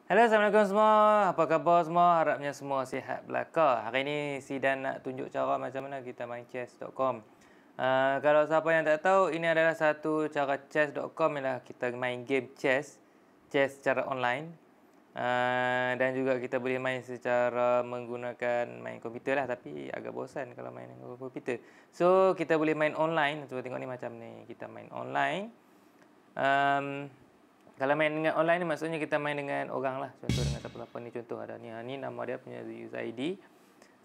Hello, Assalamualaikum semua. Apa khabar semua? Harapnya semua sihat belaka. Hari ni Sidan nak tunjuk cara macam mana kita main chess.com. Kalau siapa yang tak tahu, ini adalah satu cara chess.com ialah kita main game chess secara online. Dan juga kita boleh main secara menggunakan main komputer lah, tapi agak bosan kalau main dengan komputer. So, kita boleh main online. Cuba tengok ni macam ni. Kita main online. Kalau main dengan online ni maksudnya kita main dengan orang lah. Contoh dengan siapa-siapa ni. Contoh ada ni. Ni nama dia punya user ID.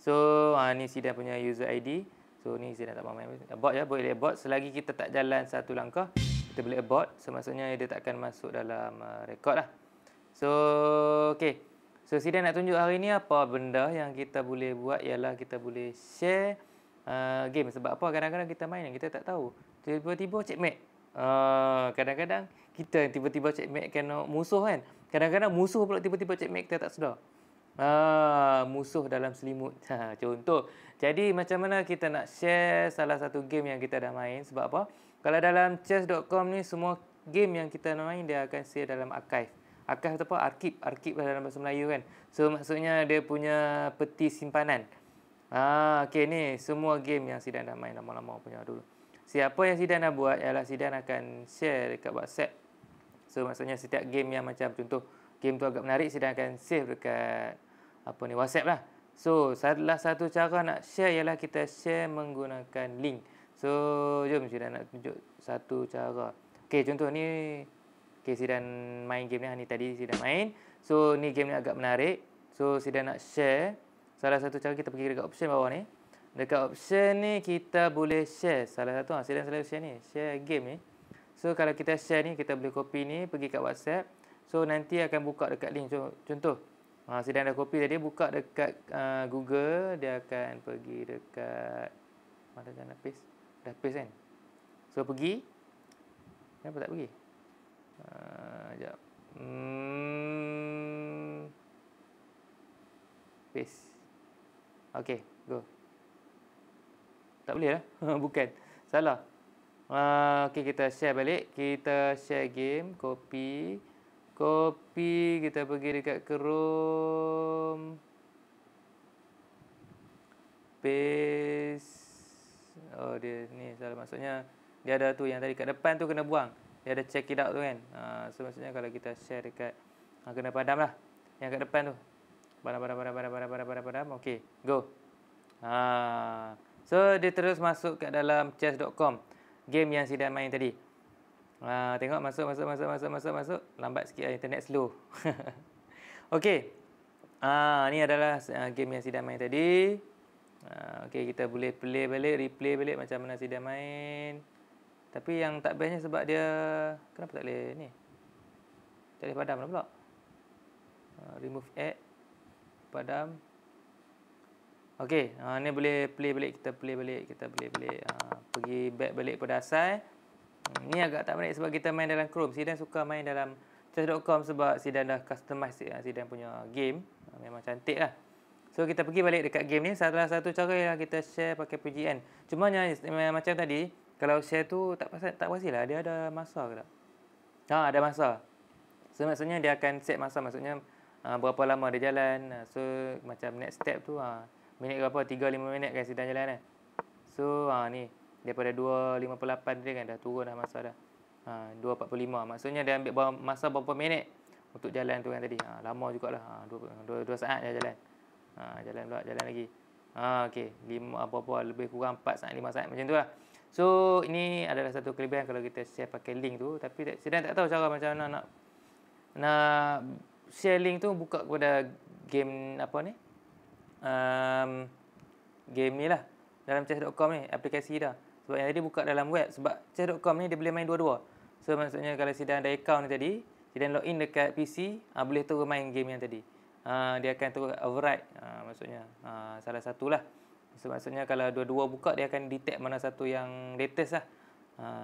So ni Sidan punya user ID. So ni Sidan tak mahu main. Abort je. Boleh abort. Selagi kita tak jalan satu langkah, kita boleh abort. So maksudnya dia tak akan masuk dalam rekod lah. So okay. So Sidan nak tunjuk hari ni apa benda yang kita boleh buat ialah kita boleh share game. Sebab apa? Kadang-kadang kita main kita tak tahu. Tiba-tiba checkmate. Kadang-kadang kita tiba-tiba checkmate kena musuh kan. Kadang-kadang musuh pula tiba-tiba checkmate kita tak sedar. Musuh dalam selimut. Contoh. Jadi macam mana kita nak share salah satu game yang kita dah main. Sebab apa? Kalau dalam chess.com ni semua game yang kita main dia akan share dalam archive. Archive tu apa? Arkib lah dalam bahasa Melayu kan. So maksudnya dia punya peti simpanan. Okay ni semua game yang Sidan dah main lama-lama punya dulu. Siapa yang Sidan nak buat ialah Sidan akan share dekat WhatsApp. So maksudnya setiap game yang macam contoh game tu agak menarik, Sidan akan save dekat WhatsApp lah. So salah satu cara nak share ialah kita share menggunakan link. So jom Sidan nak tunjuk satu cara. Okay, contoh ni Sidan main game ni tadi Sidan main. So ni game ni agak menarik. So Sidan nak share. Salah satu cara kita pergi dekat option bawah ni. Dekat option ni kita boleh share. Salah satu Sidan selalu share ni, share game ni. So kalau kita share ni, kita boleh copy ni pergi kat WhatsApp. So nanti akan buka dekat link. Contoh Sidan dah copy tadi, buka dekat Google, dia akan pergi dekat mana dah paste. Dah paste kan. So pergi. Kenapa tak pergi? Sekejap. Paste. Okay, go. Tak boleh lah. Bukan. Salah. Okay, kita share balik. Kita share game. Copy. Kita pergi dekat Chrome. Paste. Oh, dia ni salah. Maksudnya, dia ada tu yang tadi kat depan tu kena buang. Dia ada check it out tu kan. So, maksudnya kalau kita share dekat kena padam lah. Yang kat depan tu. Padam. Okay, go. So dia terus masuk kat dalam chess.com, game yang Sidan main tadi. Tengok masuk. Lambat sikit lah, internet slow. Okey. Ni adalah game yang Sidan main tadi. Okey, kita boleh play balik, replay balik macam mana Sidan main. Tapi yang tak bestnya sebab dia kenapa tak boleh ni? Tak boleh padam lah pula. Remove ad, padam. Okey, ni boleh play balik, kita play balik. Pergi back balik pada asal. Ni agak tak menarik sebab kita main dalam Chrome. Sidan suka main dalam chess.com sebab Sidan dah customize Sidan punya game. Memang cantik lah. So kita pergi balik dekat game ni. Salah satu cara ialah kita share pakai PGN. Cuma macam tadi, kalau share tu tak pastilah dia ada masa ke tak? Ada masa. So maksudnya dia akan set masa, maksudnya berapa lama dia jalan. So macam next step tu minit berapa? 3-5 minit kan Sidan jalan kan. So ni daripada 2.58 dia kan dah turun dah masa dah. 2.45. Maksudnya dia ambil masa berapa minit untuk jalan tu kan tadi. Lama jugalah. 2 saat je jalan. Jalan lagi. Okey, 5 apa-apa lebih kurang 4 saat 5 saat macam tu lah. So ini adalah satu kelebihan kalau kita share pakai link tu, tapi Sidan tak tahu cara macam mana nak share link tu buka kepada game game ni lah dalam chess.com ni, aplikasi dah. Sebab yang tadi buka dalam web. Sebab chess.com ni dia boleh main dua-dua. So maksudnya kalau Sidan ada account ni tadi, Sidan login dekat PC, boleh terus main game yang tadi. Dia akan terus override. Maksudnya salah satulah. So maksudnya kalau dua-dua buka, dia akan detect mana satu yang latest lah.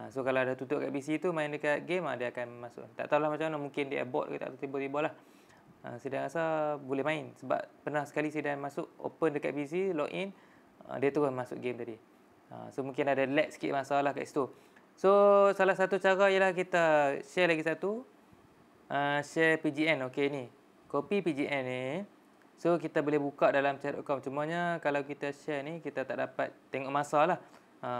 So kalau dah tutup kat PC tu, main dekat game, dia akan masuk. Tak tahulah macam mana, mungkin dia abort ke tak, tiba-tiba lah. Sidan rasa boleh main. Sebab pernah sekali Sidan masuk, open dekat PC, login, dia terus masuk game tadi. So mungkin ada lag sikit masalah kat situ. So salah satu cara ialah kita share lagi satu, share PGN. Okey ni. Copy PGN ni. So kita boleh buka dalam chat.com. Cumanya kalau kita share ni kita tak dapat tengok masa lah.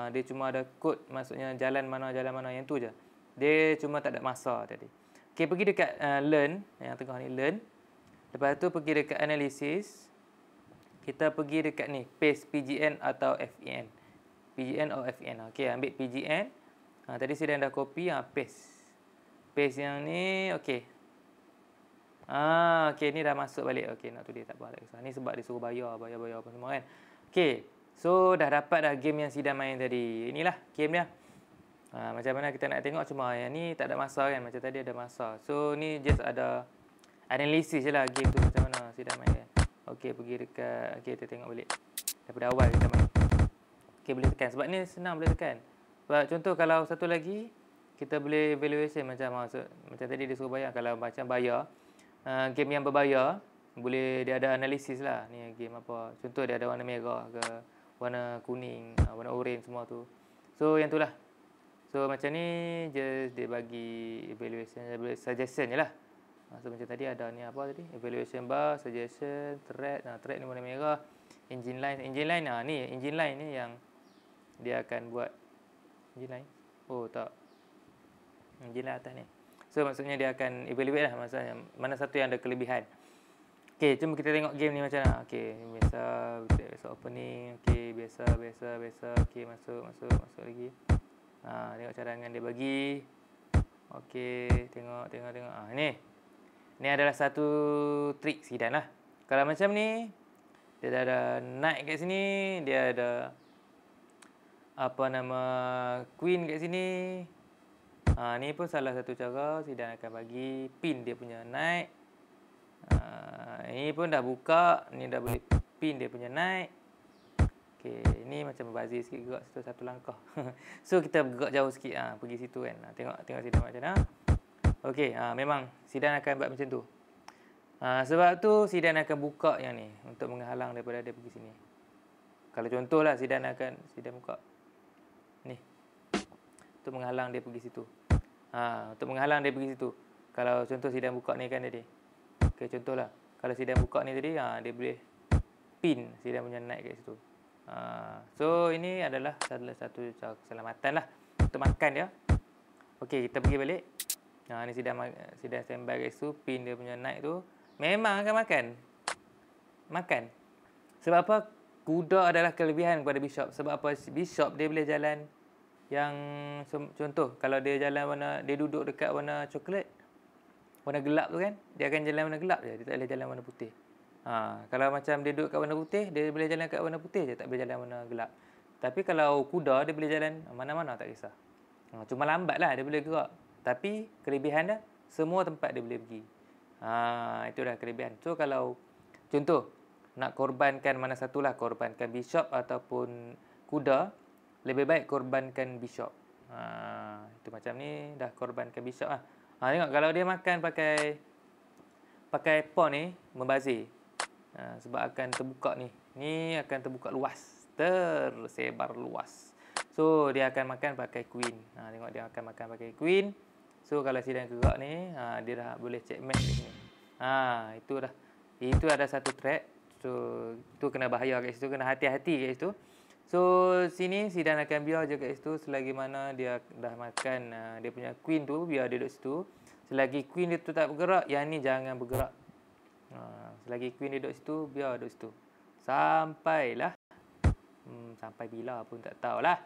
Dia cuma ada kod, maksudnya jalan mana yang tu je. Dia cuma tak ada masa tadi. Okey, pergi dekat learn yang tengah ni, learn. Lepas tu pergi dekat analysis. Kita pergi dekat ni, paste PGN atau FEN. PGN atau FEN. Okey, ambil PGN. Tadi saya dah copy, paste. Paste yang ni, okey. Okey, ni dah masuk balik. Okey, nak tu dia tak apa, tak kisah. Ni sebab dia suruh bayar apa semua kan. Okey. So dah dapat dah game yang Sidan main tadi. Inilah game dia. Macam mana kita nak tengok, cuma yang ni tak ada masa kan. Macam tadi ada masa. So ni just ada analisis je lah game tu macam mana Sidan main kan. Okey, pergi dekat, okey kita tengok balik. Daripada awal kita main. Okey, boleh tekan. Sebab ni senang boleh tekan. Sebab contoh kalau satu lagi, kita boleh evaluation macam tadi dia suruh bayar. Kalau macam bayar, game yang berbayar, boleh dia ada analisis lah. Ni game apa. Contoh dia ada warna merah ke, warna kuning, warna orange semua tu. So yang tu lah. So macam ni just dia bagi evaluation, suggestion je lah. So macam tadi ada ni apa tadi, evaluation bar, suggestion, thread. Thread ni warna merah. Engine line ni engine line ni yang dia akan buat. Engine line, oh tak, engine line atas ni. So maksudnya dia akan evaluate lah, maksudnya mana satu yang ada kelebihan. Okey, cuma kita tengok game ni macam mana. Okey, biasa opening. Okey, biasa. Okey, masuk lagi. Tengok cadangan dia bagi. Okey, tengok. Ni. Ni adalah satu trik Sidan lah. Kalau macam ni, dia dah ada knight kat sini, dia ada queen kat sini. Ni pun salah satu cara Sidan akan bagi pin dia punya knight. Ini pun dah buka, ni dah boleh pin dia punya knight. Okey, ni macam berbazir sikit, gerak situ satu langkah. So kita gerak jauh sikit, pergi situ kan. Tengok Sidan macam mana. Okey, memang Sidan akan buat macam tu. Sebab tu Sidan akan buka yang ni untuk menghalang daripada dia pergi sini. Kalau contohlah Sidan buka ni untuk menghalang dia pergi situ. Untuk menghalang dia pergi situ. Kalau contoh Sidan buka ni kan tadi. Okey, contohlah. Kalau Sidan buka ni tadi, dia boleh pin Sidan punya knight kat situ. So ini adalah salah satu cara keselamatan lah untuk makan dia. Okey, kita pergi balik. Ni Sidan standby kat situ, pin dia punya knight tu. Memang akan makan. Sebab apa? Kuda adalah kelebihan kepada bishop. Sebab apa? Bishop dia boleh jalan yang contoh kalau dia duduk dekat warna coklat, warna gelap tu kan, dia akan jalan warna gelap je, dia tak boleh jalan warna putih. Kalau macam dia duduk kat warna putih, dia boleh jalan kat warna putih je, tak boleh jalan warna gelap. Tapi kalau kuda, dia boleh jalan mana-mana, tak kisah. Cuma lambatlah dia boleh gerak. Tapi kelebihan dia, semua tempat dia boleh pergi. Itu dah kelebihan. So kalau contoh nak korbankan mana satulah, korbankan bishop ataupun kuda, lebih baik korbankan bishop. Itu macam ni dah korbankan bishop lah. Tengok kalau dia makan pakai pawn ni, membazir. Sebab akan terbuka ni. Ni akan terbuka luas, tersebar luas. So dia akan makan pakai queen. Tengok dia akan makan pakai queen. So kalau Sidan gerak ni, dia dah boleh checkmate di sini. Itu dah. Itu ada satu threat. So tu kena bahaya kat situ, kena hati-hati kat situ. So sini Sidan akan biar je kat situ selagi mana dia dah makan dia punya queen tu, biar dia duduk situ. Selagi queen dia tu tak bergerak, yang ni jangan bergerak. Selagi queen dia duduk situ, biar duduk situ. Sampailah sampai bila pun tak tahulah.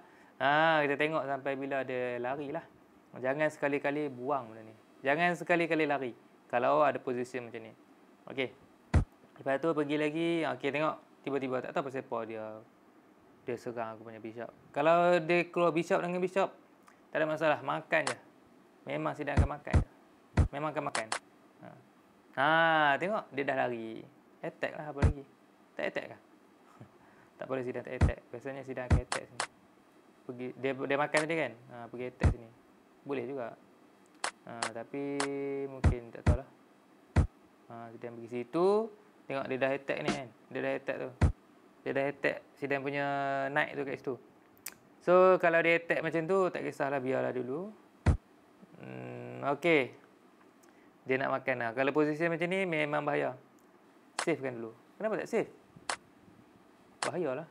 Kita tengok sampai bila dia lari lah. Jangan sekali-kali buang benda ni. Jangan sekali-kali lari kalau ada position macam ni. Okey. Lepas tu pergi lagi. Okey, tengok tiba-tiba tak tahu pasal apa dia serang aku punya bishop. Kalau dia keluar bishop dengan bishop, tak ada masalah, makan je. Memang Sidan akan makan je. Memang akan makan. Tengok dia dah lari. Attack lah, apa lagi? Tak attack kah? Tak boleh Sidan tak attack. Biasanya Sidan akan attack sini. Pergi dia makan tadi kan? Pergi attack sini. Boleh juga. Tapi mungkin tak tahulah. Sidan pergi situ. Tengok dia dah attack ni kan. Dia dah attack tu. Dia dah attack Sidan punya knight tu kat situ. So kalau dia attack macam tu, tak kisahlah, biarlah dulu. Okey. Dia nak makan lah. Kalau posisi macam ni memang bahaya. Save kan dulu. Kenapa tak save? Bahayalah.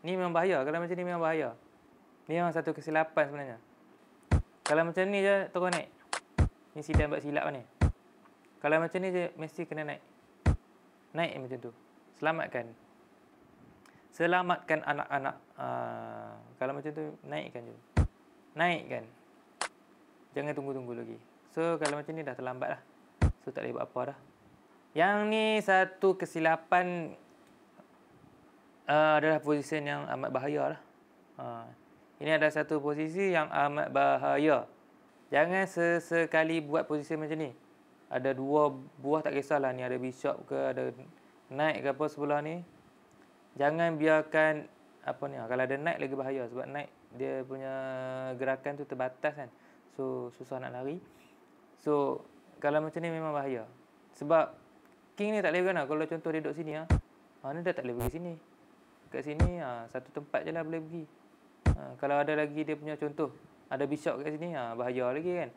Ni memang bahaya. Kalau macam ni memang bahaya. Ni memang satu kesilapan sebenarnya. Kalau macam ni je terus naik. Ni Zidane buat silap ni. Kalau macam ni je mesti kena naik. Naik macam tu. Selamatkan anak-anak. Kalau macam tu naikkan je. Naikkan. Jangan tunggu-tunggu lagi. So kalau macam ni dah terlambat lah. So tak boleh buat apa dah. Yang ni satu kesilapan adalah posisi yang amat bahaya lah. Ini adalah satu posisi yang amat bahaya. Jangan sesekali buat posisi macam ni. Ada 2 buah tak kisahlah ni. Ada bishop ke, ada knight ke apa sebelah ni. Jangan biarkan apa ni. Kalau ada knight lagi bahaya. Sebab knight dia punya gerakan tu terbatas kan. So susah nak lari. So kalau macam ni memang bahaya. Sebab king ni tak boleh kan. Kalau contoh dia duduk sini ni dah tak boleh pergi sini. Kat sini satu tempat je lah boleh pergi. Kalau ada lagi dia punya contoh, ada bishop kat sini, bahaya lagi kan.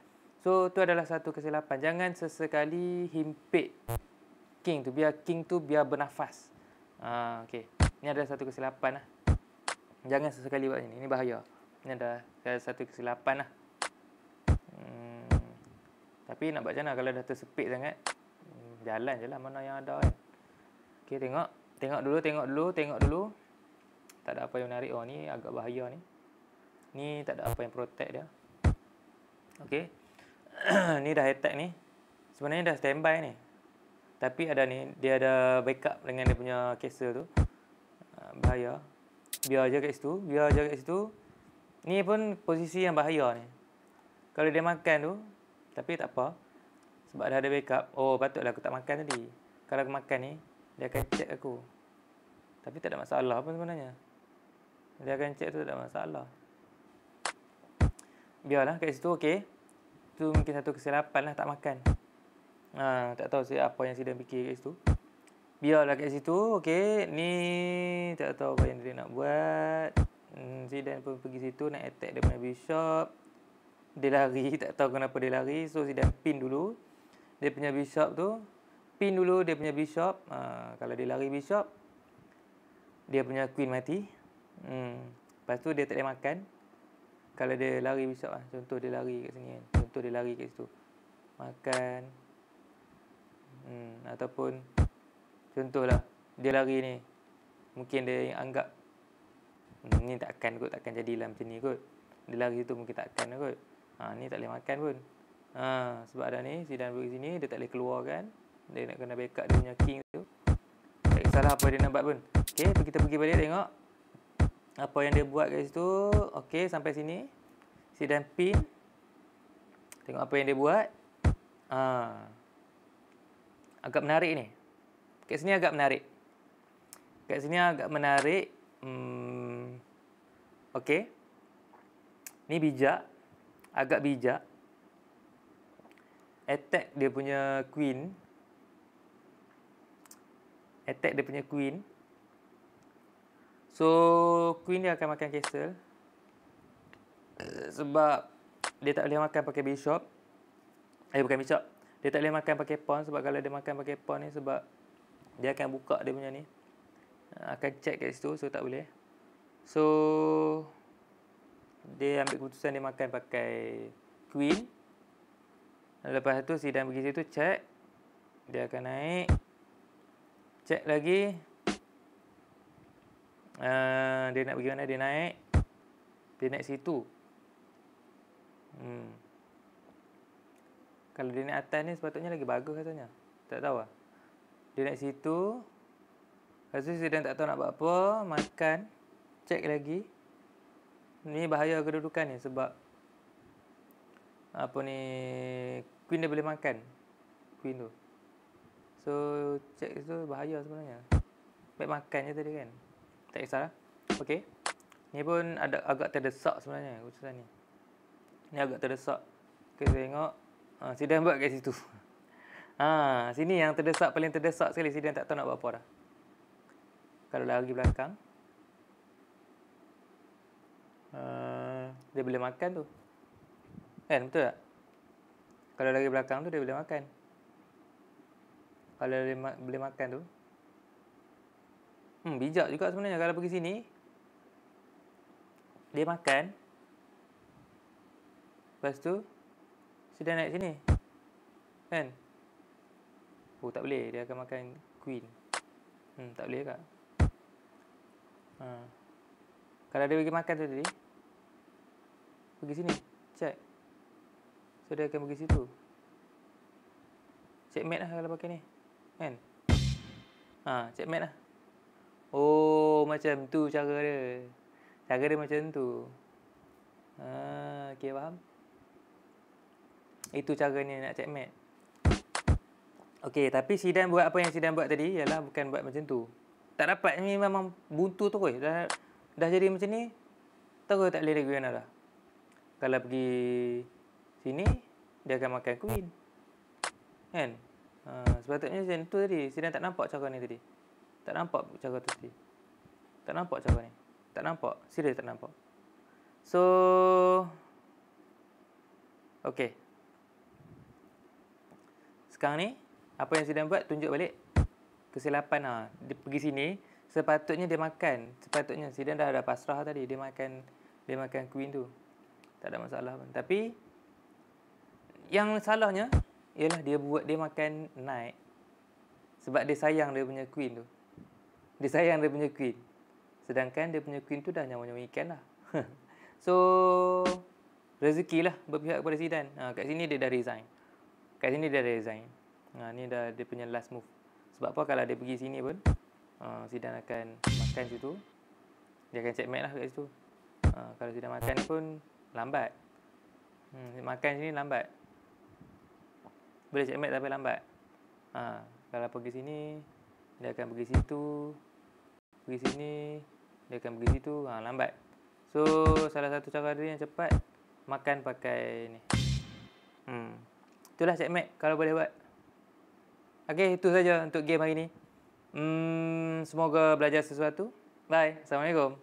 So tu adalah satu kesilapan. Jangan sesekali himpit king tu. Biar king tu biar bernafas. Okey. Ini adalah satu kesilapan lah. Jangan sesekali buat ini. Ini bahaya. Ini adalah satu kesilapan lah. Tapi nak buat macam mana kalau dah tersepit sangat? Jalan je lah mana yang ada kan. Okey, tengok. Tengok dulu. Tak ada apa yang menarik. Oh, ni agak bahaya ni. Ni tak ada apa yang protect dia. Okey. Ni dah attack ni. Sebenarnya dah standby ni. Tapi ada ni, dia ada backup dengan dia punya castle tu. Bahaya. Biar je kat situ. Ni pun posisi yang bahaya ni. Kalau dia makan tu, tapi tak apa. Sebab dah ada backup. Oh, patutlah aku tak makan tadi. Kalau aku makan ni, dia akan check aku. Tapi tak ada masalah pun sebenarnya. Dia akan check tu tak ada masalah. Biarlah kat situ okey. Tu mungkin satu kesilapan lah tak makan. Tak tahu apa yang Zidane fikir kat situ. Biarlah kat situ okey. Ni tak tahu apa yang dia nak buat. Zidane pun pergi situ nak attack dia punya bishop. Dia lari, tak tahu kenapa dia lari. So Zidane pin dulu dia punya bishop tu. Pin dulu dia punya bishop. Kalau dia lari bishop, dia punya queen mati. Lepas tu dia tak boleh makan. Kalau dia lari bishop contoh dia lari kat sini kan. Contoh dia lari kat situ. Makan. Ataupun contohlah dia lari ni. Mungkin dia anggap ni takkan jadilah macam ni kot. Dia lari tu mungkin takkan kot. Ni tak boleh makan pun. Sebab ada ni Zidane pergi sini, dia tak boleh keluar kan. Dia nak kena backup dia punya king tu. Tak kisahlah apa dia nak buat pun. Okey, kita pergi balik tengok apa yang dia buat kat situ. Okey, sampai sini Zidane pin. Tengok apa yang dia buat. Agak menarik ni. Kat sini agak menarik. Okey. Ni bijak. Agak bijak. Attack dia punya queen. So, queen dia akan makan castle. Sebab dia tak boleh makan pakai bishop. Bukan bishop. Dia tak boleh makan pakai pawn. Sebab kalau dia makan pakai pawn ni, sebab dia akan buka dia punya ni. Akan check kat situ. So, tak boleh. So, dia ambil keputusan dia makan pakai queen. Lepas tu Zidane pergi situ check. Dia akan naik. Check lagi. Dia nak pergi mana? Dia naik. Dia naik situ. Kalau dia naik atas ni sepatutnya lagi bagus rasanya. Tak tahu lah. Dia naik situ. Lepas tu Zidane tak tahu nak buat apa. Makan. Check lagi. Ni bahaya kedudukan ni sebab apa ni, queen dia boleh makan. Queen tu. So check tu bahaya sebenarnya. Baik makan je tadi kan. Tak kisahlah. Okey. Ni pun agak terdesak sebenarnya keputusan ni. Ni agak terdesak. Kita tengok Zidane buat kat situ. Sini yang terdesak, paling terdesak sekali. Zidane tak tahu nak buat apa dah. Kalau lari belakang, dia boleh makan tu. Kan, betul tak? Kalau lari belakang tu dia boleh makan. Kalau dia boleh makan tu. Bijak juga sebenarnya kalau pergi sini. Dia makan. Lepas tu dia naik sini. Kan? Oh, tak boleh. Dia akan makan queen. Tak boleh kak. Kalau dia pergi makan tu tadi, pergi sini. Check. So, dia akan pergi situ. Checkmate lah kalau pakai ni. Kan? Checkmate lah. Oh, macam tu cara dia. Cara dia macam tu. Okay, faham? Itu caranya nak checkmate. Okay, tapi Zidane buat apa yang Zidane buat tadi ialah bukan buat macam tu. Tak dapat, ni memang buntu terus. Dah jadi macam ni, terus tak boleh lagi guna dah. Kalau pergi sini, dia akan makan queen. Kan? Sepatutnya macam tu tadi. Zidane tak nampak cara ni tadi. Tak nampak cara tu tadi. Tak nampak cara ni. Tak nampak. Serius tak nampak. So, okay. Sekarang ni, apa yang Zidane buat, tunjuk balik kesilapan. Dia pergi sini, sepatutnya dia makan. Sepatutnya Zidane dah ada pasrah tadi. Dia makan queen tu. Tak ada masalah pun. Tapi, yang salahnya, ialah dia buat dia makan knight. Sebab dia sayang dia punya queen tu. Dia sayang dia punya queen. Sedangkan dia punya queen tu dah nyawa-nyawa ikan lah. So, rezeki lah berpihak kepada Zidane. Kat sini dia dah resign. Ni dah dia punya last move. Sebab apa kalau dia pergi sini pun, Zidane akan makan situ. Dia akan checkmate lah kat situ. Kalau Zidane makan pun lambat. Makan sini lambat. Boleh checkmate tapi lambat. Kalau pergi sini, dia akan pergi situ. Pergi sini, dia akan pergi situ. Lambat. So, salah satu cara dia yang cepat, makan pakai ni. Itulah checkmate kalau boleh buat. Okay, itu saja untuk game hari ni. Semoga belajar sesuatu. Bye. Assalamualaikum.